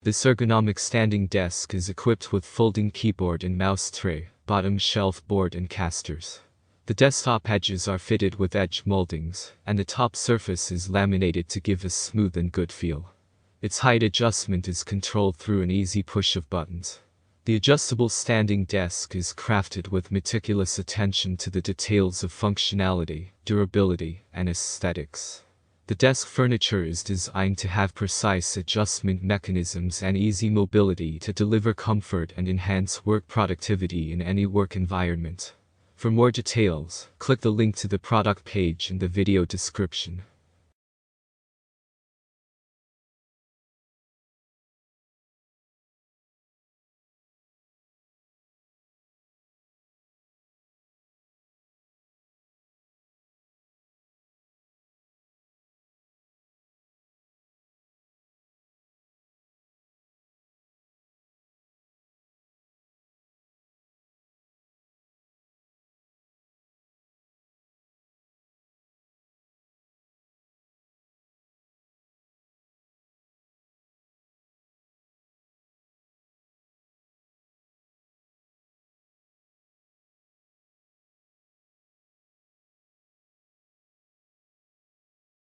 This ergonomic standing desk is equipped with folding keyboard and mouse tray, bottom shelf board and casters. The desktop edges are fitted with edge moldings, and the top surface is laminated to give a smooth and good feel. Its height adjustment is controlled through an easy push of buttons. The adjustable standing desk is crafted with meticulous attention to the details of functionality, durability, and aesthetics. The desk furniture is designed to have precise adjustment mechanisms and easy mobility to deliver comfort and enhance work productivity in any work environment. For more details, click the link to the product page in the video description.